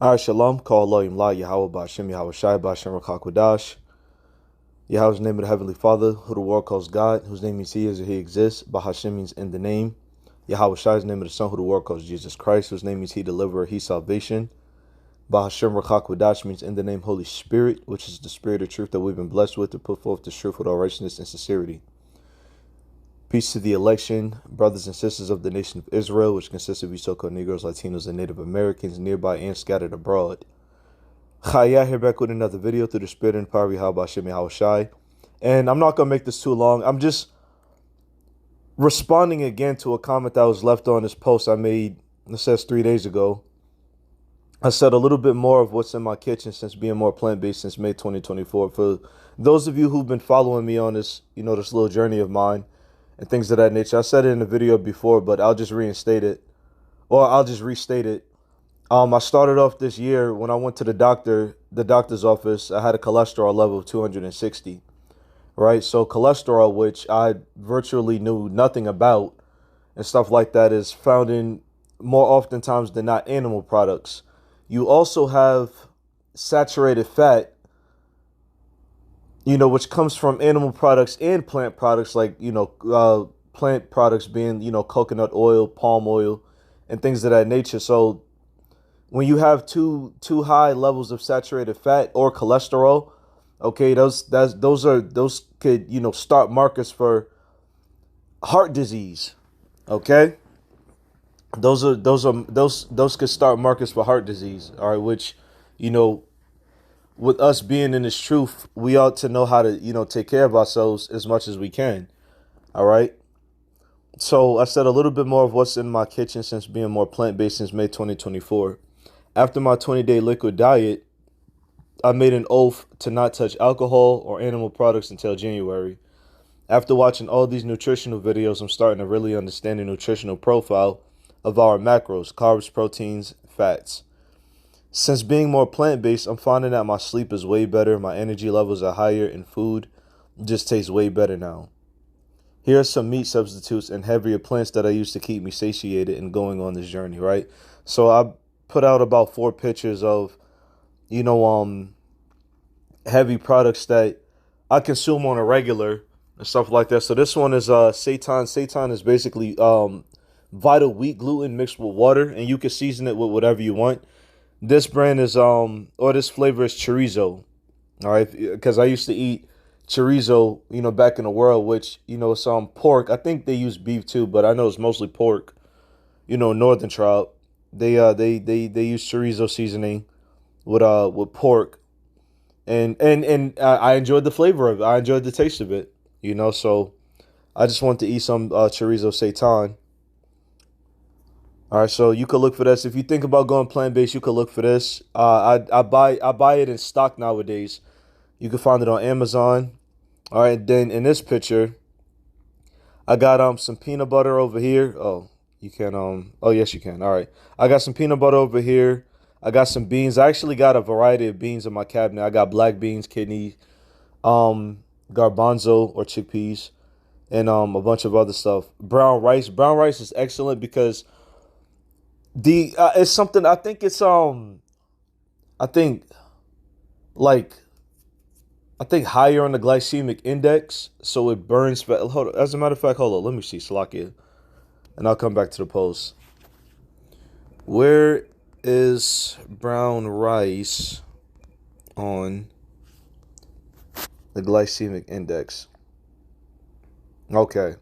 All right, shalom. Call Elohim La Yahweh Ba'Shem Yahweh Shai Ba'Shem Rakakwadash. Yahweh's name of the Heavenly Father, who the world calls God, whose name means He is or He exists. Bahashem means in the name. Yahweh Shai's name of the Son, who the world calls Jesus Christ, whose name means He deliverer, He salvation. Bahashem Rakakwadash means in the name Holy Spirit, which is the Spirit of truth that we've been blessed with to put forth the truth with all righteousness and sincerity. Peace to the election, brothers and sisters of the nation of Israel, which consists of you so-called Negroes, Latinos, and Native Americans, nearby and scattered abroad. Chaya here back with another video through the Spirit and power of Yahweh Hashem Yahweh Shai. And I'm not going to make this too long. I'm just responding again to a comment that was left on this post I made, it says 3 days ago. I said a little bit more of what's in my kitchen since being more plant-based since May 2024. For those of you who've been following me on this, this little journey of mine, and things of that nature. I said it in the video before, but I'll just reinstate it. Or I'll just restate it. I started off this year when I went to the doctor's office. I had a cholesterol level of 260, right? So cholesterol, which I virtually knew nothing about and stuff like that, is found in more oftentimes than not animal products. You also have saturated fat, which comes from animal products and plant products, like, plant products being, coconut oil, palm oil, and things of that nature. So when you have too high levels of saturated fat or cholesterol, okay, those could, start markers for heart disease. Okay. Those could start markers for heart disease. All right, which, with us being in this truth, we ought to know how to, take care of ourselves as much as we can. All right. So I said a little bit more of what's in my kitchen since being more plant-based since May 2024. After my 20-day liquid diet, I made an oath to not touch alcohol or animal products until January. After watching all these nutritional videos, I'm starting to really understand the nutritional profile of our macros, carbs, proteins, fats. Since being more plant-based, I'm finding that my sleep is way better, my energy levels are higher, and food just tastes way better now. Here are some meat substitutes and heavier plants that I use to keep me satiated and going on this journey, right? So I put out about 4 pictures of, heavy products that I consume on a regular and stuff like that. So this one is seitan. Seitan is basically vital wheat gluten mixed with water, and you can season it with whatever you want. This brand is or this flavor is chorizo. All right, because I used to eat chorizo, back in the world, which, it's pork. I think they use beef too, but I know it's mostly pork. Northern trout. They use chorizo seasoning with pork, and I enjoyed the flavor of it. I enjoyed the taste of it. So I just want to eat some chorizo seitan. All right, so you could look for this. If you think about going plant-based, you could look for this. I buy it in stock nowadays. You can find it on Amazon. All right, then in this picture, I got some peanut butter over here. Oh, you can oh yes you can. All right. I got some peanut butter over here. I got some beans. I actually got a variety of beans in my cabinet. I got black beans, kidney, garbanzo or chickpeas, and a bunch of other stuff. Brown rice. Brown rice is excellent because it's something. I think it's I think like I think higher on the glycemic index, so it burns fat. Hold on. As a matter of fact, hold on. Let me see, Salakia, and I'll come back to the post. Where is brown rice on the glycemic index? Okay.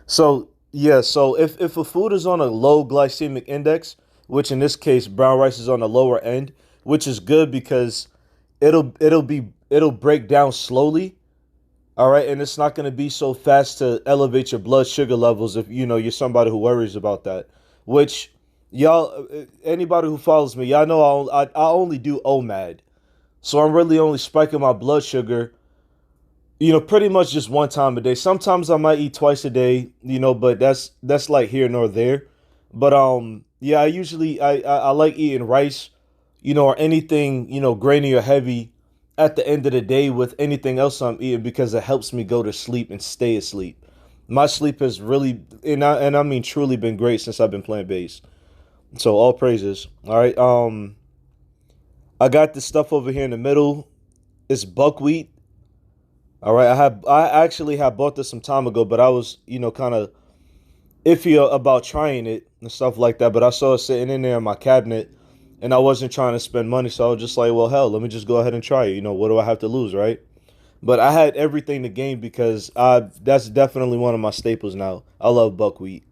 So yeah, so if a food is on a low glycemic index, which in this case brown rice is on the lower end, which is good because it'll break down slowly. All right, and it's not going to be so fast to elevate your blood sugar levels if you're somebody who worries about that. Which y'all, anybody who follows me, y'all know I only do OMAD, so I'm really only spiking my blood sugar, pretty much just one time a day. Sometimes I might eat twice a day, but that's like here nor there. But yeah, I like eating rice, or anything, grainy or heavy at the end of the day with anything else I'm eating because it helps me go to sleep and stay asleep. My sleep has really, and I mean truly been great since I've been plant-based. So all praises. All right. I got this stuff over here in the middle. It's buckwheat. All right. I actually had bought this some time ago, but I was, kind of iffy about trying it and stuff like that. But I saw it sitting in there in my cabinet, and I wasn't trying to spend money, so I was just like, well, hell, let me just go ahead and try it. What do I have to lose, right? But I had everything to gain because that's definitely one of my staples now. I love buckwheat,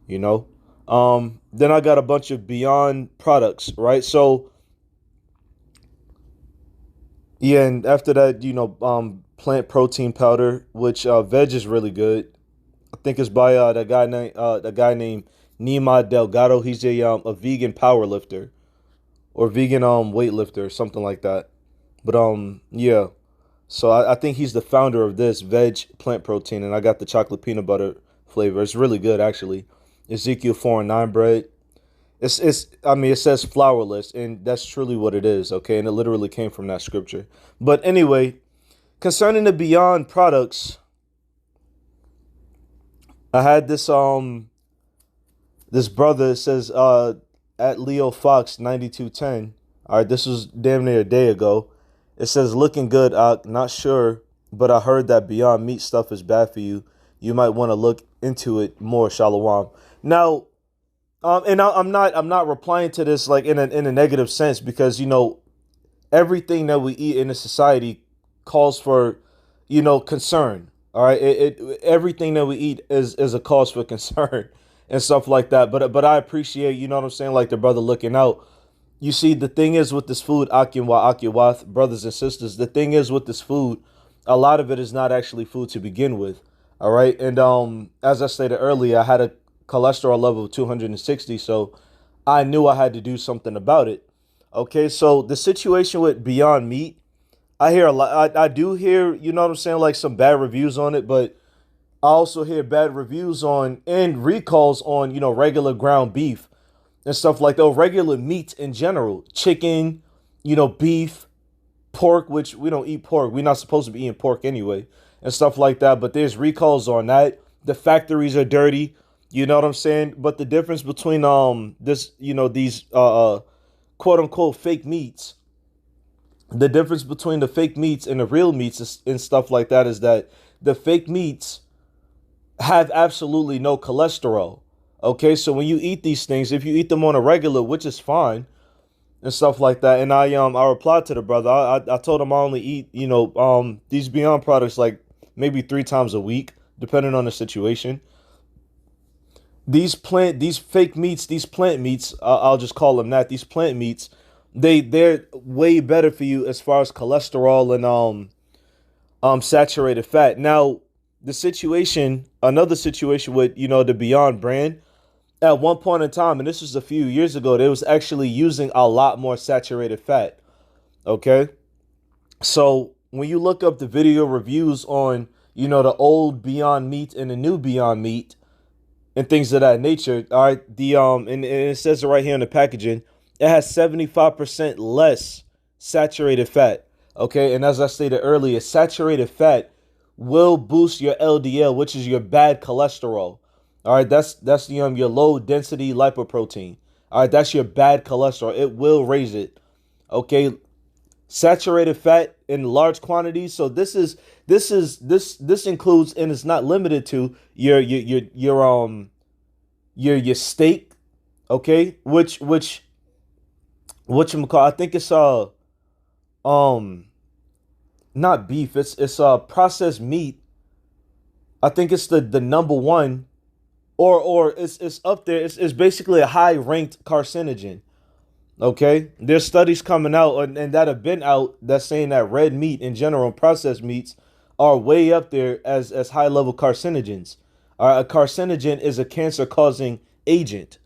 you know. Then I got a bunch of Beyond products, right? So yeah, and after that, plant protein powder, which veg is really good. I think it's by the guy named Nima Delgado. He's a vegan power lifter or vegan weightlifter or something like that. But yeah. So I think he's the founder of this veg plant protein, and I got the chocolate peanut butter flavor. It's really good actually. Ezekiel 4:9 bread. It's I mean it says flourless, and that's truly what it is, okay? And it literally came from that scripture. But anyway, concerning the Beyond products, I had this brother, it says at Leo Fox 9210. All right, this was damn near a day ago. It says looking good, not sure, but I heard that Beyond Meat stuff is bad for you. You might want to look into it more, Shalom. Now, and I'm not replying to this like in a negative sense because everything that we eat in a society calls for concern. All right, everything that we eat is a cause for concern and stuff like that. But I appreciate, what I'm saying, like the brother looking out. You see, the thing is with this food, Akin wa, brothers and sisters, the thing is with this food, a lot of it is not actually food to begin with. All right. And as I stated earlier, I had a cholesterol level of 260, so I knew I had to do something about it. Okay, so the situation with Beyond Meat, I hear a lot. I do hear, what I'm saying, like some bad reviews on it, but I also hear bad reviews on and recalls on, regular ground beef and stuff like that, regular meat in general, chicken, beef, pork, which we don't eat pork. We're not supposed to be eating pork anyway, and stuff like that. But there's recalls on that. The factories are dirty. You know what I'm saying? But the difference between these quote unquote fake meats, the difference between the fake meats and the real meats and stuff like that is that the fake meats have absolutely no cholesterol. Okay, so when you eat these things, if you eat them on a regular, which is fine, and stuff like that. And I replied to the brother. I told him I only eat these Beyond products like maybe 3 times a week, depending on the situation. These fake meats, these plant meats, I'll just call them that. These plant meats, they're way better for you as far as cholesterol and saturated fat. Now, another situation with the Beyond brand, at one point in time, and this was a few years ago, they was actually using a lot more saturated fat. Okay, so when you look up the video reviews on the old Beyond Meat and the new Beyond Meat and things of that nature, all right, and it says it right here in the packaging, it has 75% less saturated fat. Okay, and as I stated earlier, saturated fat will boost your LDL, which is your bad cholesterol. All right, that's your low density lipoprotein. All right, that's your bad cholesterol. It will raise it. Okay, saturated fat in large quantities. So this includes, and it's not limited to your steak. Okay, which you call? I think it's um not beef. It's processed meat. I think it's the number one, or it's up there. It's basically a high ranked carcinogen. Okay, there's studies coming out and that have been out that's saying that red meat in general, processed meats, are way up there as high level carcinogens. A carcinogen is a cancer causing agent.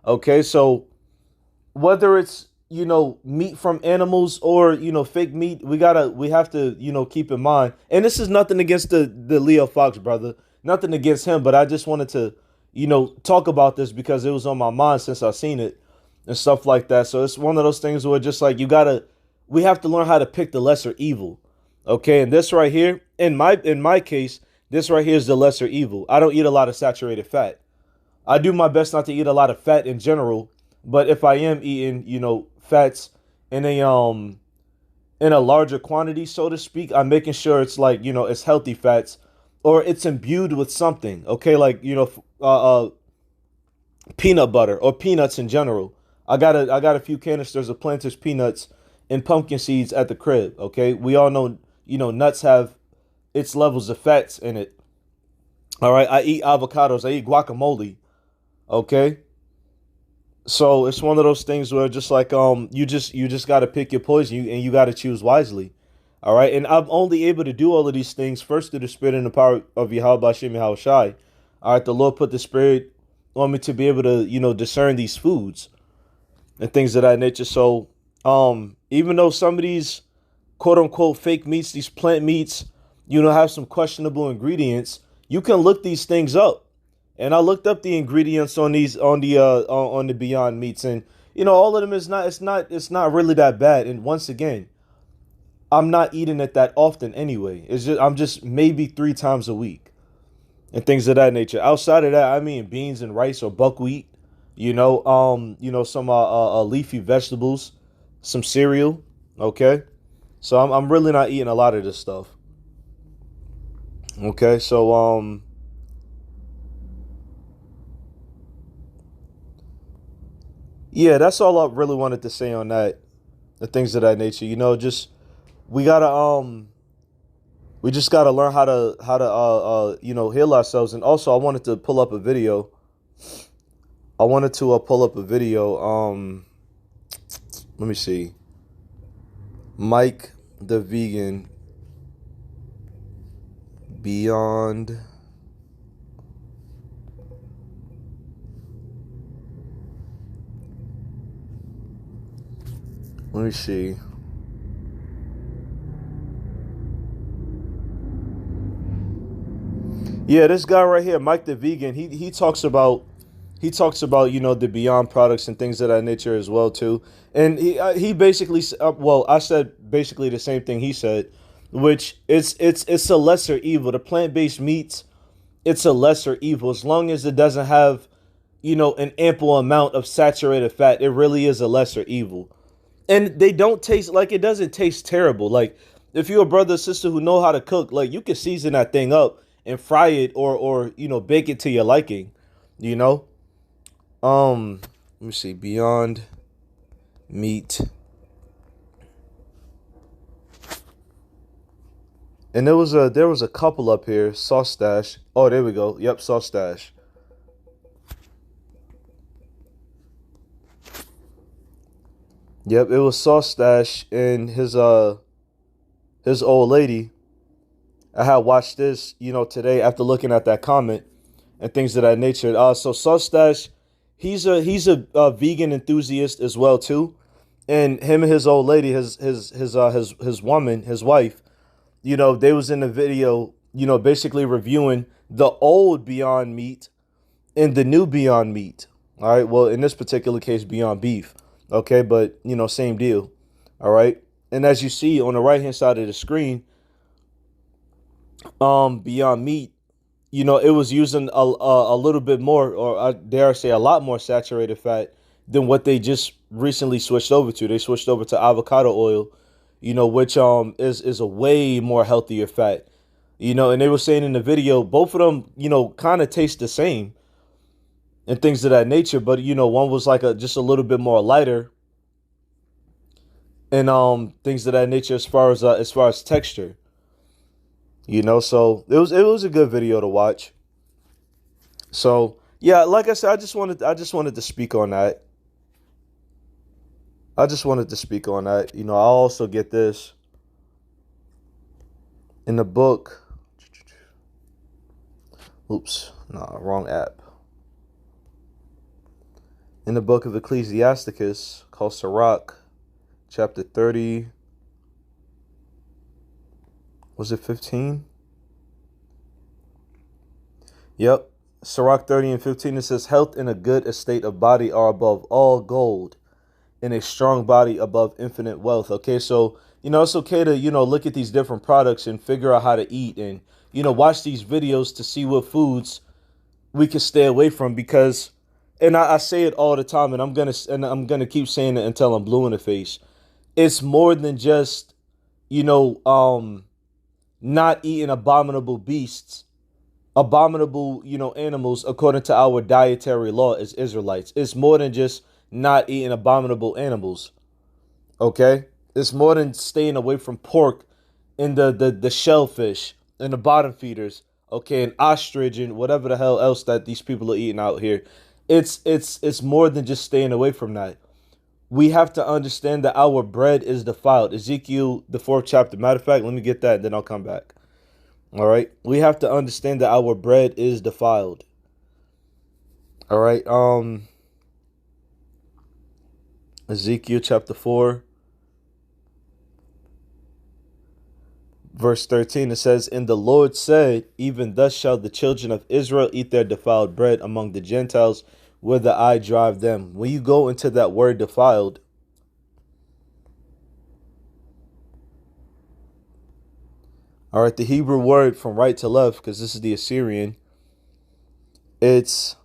Okay, so whether it's meat from animals or fake meat, we have to keep in mind. And this is nothing against the Leo Fox brother, nothing against him, but I just wanted to talk about this because it was on my mind since I seen it and stuff like that. So it's one of those things where just like we have to learn how to pick the lesser evil. Okay, and this right here, in my case, this right here is the lesser evil. I don't eat a lot of saturated fat. I do my best not to eat a lot of fat in general, But if I am eating, fats in a larger quantity, so to speak, I'm making sure it's like, it's healthy fats or it's imbued with something. Okay, like, peanut butter or peanuts in general. I got a few canisters of Planters peanuts and pumpkin seeds at the crib. Okay, we all know, nuts have its levels of fats in it. All right, I eat avocados, I eat guacamole. Okay, so it's one of those things where just like you just got to pick your poison, and you got to choose wisely. All right, and I'm only able to do all of these things first through the spirit and the power of Yahweh Shem Yahweh Shai. All right, the Lord put the spirit on me to be able to discern these foods and things of that nature. So even though some of these quote unquote fake meats, these plant meats, have some questionable ingredients, you can look these things up. And I looked up the ingredients on these on the Beyond Meats, and all of them is not it's not really that bad. And once again, I'm not eating it that often anyway. I'm just maybe 3 times a week and things of that nature. Outside of that, I mean beans and rice or buckwheat, some leafy vegetables, some cereal. Okay, so I'm really not eating a lot of this stuff. Okay, so yeah, that's all I really wanted to say on that. The things of that nature, just we gotta we just gotta learn how to heal ourselves. And also, I wanted to pull up a video. I wanted to pull up a video. Let me see. Mike the Vegan Beyond. Let me see. Yeah, this guy right here, Mike the Vegan, he talks about the Beyond products and things of that nature as well too. And he basically well, I said basically the same thing he said, which it's a lesser evil. The plant-based meats, it's a lesser evil as long as it doesn't have an ample amount of saturated fat. It really is a lesser evil. And they don't taste like, it doesn't taste terrible. Like if you're a brother or sister who know how to cook, like you can season that thing up and fry it or bake it to your liking, you know. Let me see, Beyond Meat, and there was a couple up here. Sauce Stash. Oh, there we go. Yep, Sauce Stash. Yep, it was Sauce Stash and his old lady. I had watched this, today after looking at that comment and things of that nature. So Sauce Stash, he's a vegan enthusiast as well too, and him and his old lady, his woman, his wife, they was in the video, basically reviewing the old Beyond Meat and the new Beyond Meat. All right. Well, in this particular case, Beyond Beef. Okay, but same deal. All right. And as you see on the right hand side of the screen, Beyond Meat, it was using a little bit more, or I dare I say a lot more saturated fat than what they just recently switched over to. They switched over to avocado oil, which is a way more healthier fat. And they were saying in the video, both of them, kind of taste the same and things of that nature, but one was like a just a little bit more lighter and things of that nature as far as texture. So it was a good video to watch. So yeah, like I said, I just wanted to speak on that. I just wanted to speak on that. I also get this in the book. Oops, no, wrong app. In the book of Ecclesiasticus, called Sirach, chapter 30. Was it 15? Yep. Sirach 30 and 15, it says, health and a good estate of body are above all gold, and a strong body above infinite wealth. Okay, so, it's okay to, look at these different products and figure out how to eat and, watch these videos to see what foods we can stay away from because, and I say it all the time, and I'm gonna keep saying it until I'm blue in the face. It's more than just, you know, not eating abominable beasts, abominable, animals according to our dietary law as Israelites. It's more than just not eating abominable animals. Okay? It's more than staying away from pork and the shellfish and the bottom feeders, okay, and ostrich and whatever the hell else that these people are eating out here. It's more than just staying away from that. We have to understand that our bread is defiled. Ezekiel, the fourth chapter. Matter of fact, let me get that, and then I'll come back. All right. We have to understand that our bread is defiled. All right. Ezekiel chapter 4, verse 13, it says, "And the Lord said, even thus shall the children of Israel eat their defiled bread among the Gentiles, whither I drive them." When you go into that word defiled, all right, the Hebrew word from right to left, because this is the Assyrian, it's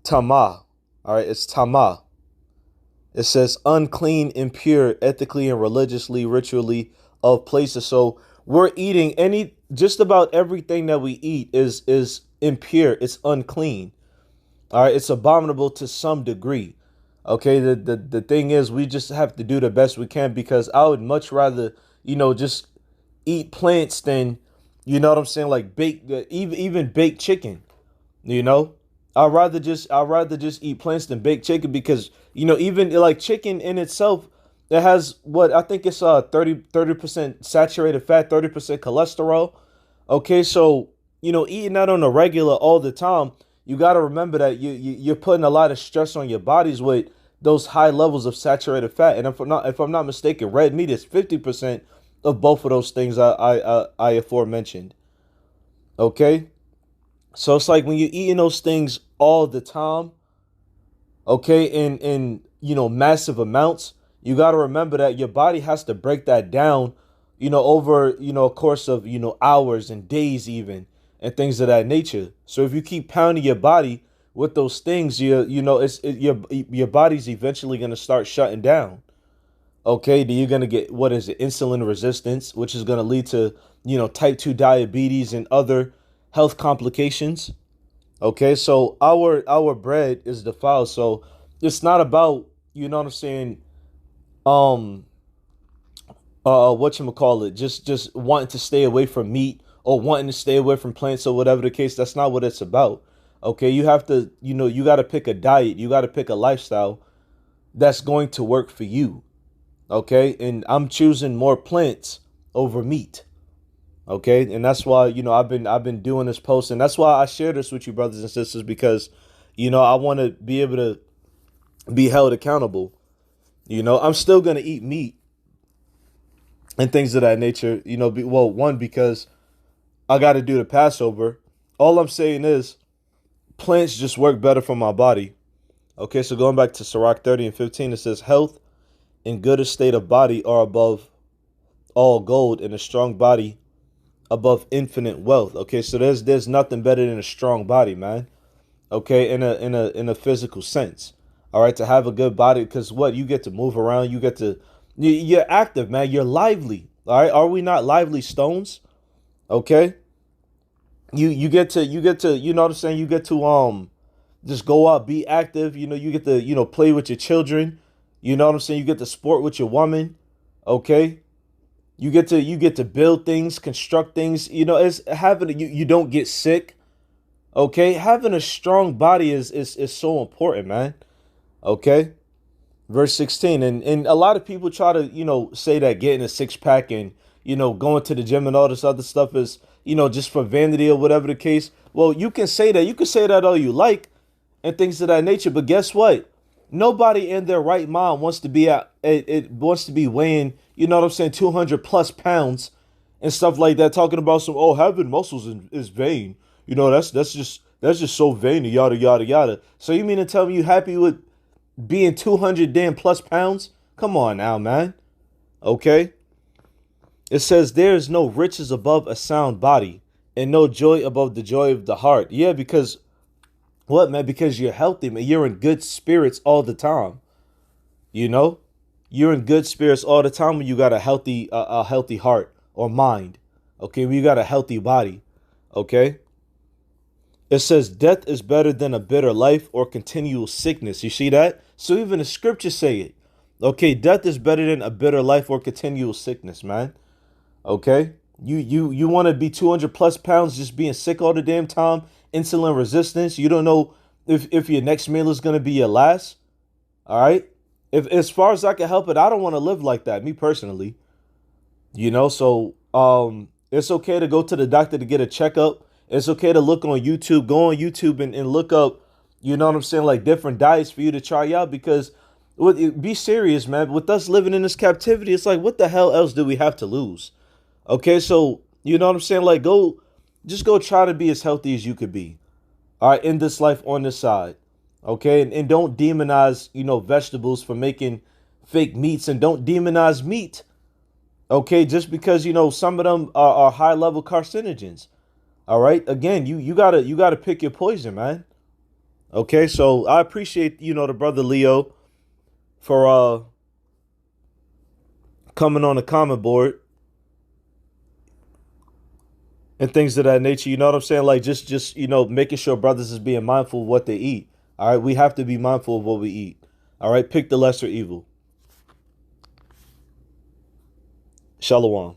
tamah. All right, it's tamah. It says unclean, impure, ethically and religiously, ritually of places. So we're eating just about everything that we eat is impure. It's unclean. All right, it's abominable to some degree. Okay, the thing is, we just have to do the best we can, because I would much rather, just eat plants than, you know what I'm saying, like baked, even baked chicken. You know, I'd rather just eat plants than baked chicken, because even like chicken in itself, it has what I think it's 30% saturated fat, 30% cholesterol. Okay, so eating that on a regular all the time, you got to remember that you're putting a lot of stress on your bodies with those high levels of saturated fat. And if I'm not mistaken, red meat is 50% of both of those things I aforementioned. Okay, so it's like when you're eating those things all the time, okay, in massive amounts, you got to remember that your body has to break that down, over a course of hours and days even, and things of that nature. So if you keep pounding your body with those things, your body's eventually going to start shutting down. Okay, then you're going to get, what is it, insulin resistance, which is going to lead to type 2 diabetes and other health complications. Okay, so our bread is defiled. So it's not about, what I'm saying, um what you call it, just wanting to stay away from meat or wanting to stay away from plants or whatever the case. That's not what it's about. Okay, you have to, you got to pick a diet, you got to pick a lifestyle that's going to work for you. Okay, and I'm choosing more plants over meat. Okay, and that's why I've been doing this post, and that's why I share this with you, brothers and sisters, because I want to be able to be held accountable. I'm still gonna eat meat and things of that nature. Well, one, because I got to do the Passover. All I'm saying is plants just work better for my body. Okay, so going back to Sirach 30 and 15, it says, "Health and good estate of body are above all gold, and a strong body above infinite wealth." Okay, so there's nothing better than a strong body, man. Okay, in a physical sense. All right, to have a good body, because what, you get to move around, you're active, man. You're lively. All right, are we not lively stones? Okay, you get to you know what I'm saying. You get to just go out, be active. You get to play with your children. You know what I'm saying. You get to sport with your woman. Okay, you get to build things, construct things. It's having you don't get sick. Okay, having a strong body is so important, man. Okay, verse 16, and a lot of people try to say that getting a six pack and going to the gym and all this other stuff is just for vanity or whatever the case. Well, you can say that all you like and things of that nature, but guess what? Nobody in their right mind wants to be at it wants to be weighing, 200 plus pounds and stuff like that, talking about some, oh, having muscles is vain. That's just so vain, yada yada yada. So you mean to tell me you happy with being 200 damn plus pounds? Come on now, man. Okay. It says there is no riches above a sound body, and no joy above the joy of the heart. Yeah, because What, man? Because you're healthy, man. You're in good spirits all the time. You know, you're in good spirits all the time when you got a healthy heart or mind. Okay, when you got a healthy body. Okay, it says death is better than a bitter life or continual sickness. You see that? So even the scriptures say it. Okay, death is better than a bitter life or continual sickness, man. Okay, you want to be 200 plus pounds just being sick all the damn time, insulin resistance. You don't know if your next meal is gonna be your last. All right. If as far as I can help it, I don't want to live like that, me personally. So it's okay to go to the doctor to get a checkup. It's okay to look on YouTube, go on YouTube and look up, you know what I'm saying, like different diets for you to try out because be serious, man. With us living in this captivity, it's like what the hell else do we have to lose? Okay, so you know what I'm saying? Like just go try to be as healthy as you could be. All right, in this life on this side. Okay, and don't demonize, vegetables for making fake meats and don't demonize meat. Okay, just because some of them are high level carcinogens. All right. Again, you gotta pick your poison, man. Okay, so I appreciate the brother Leo for coming on the comment board and things of that nature. You know what I'm saying? Like just making sure brothers is being mindful of what they eat. All right, we have to be mindful of what we eat. All right, pick the lesser evil. Shalom.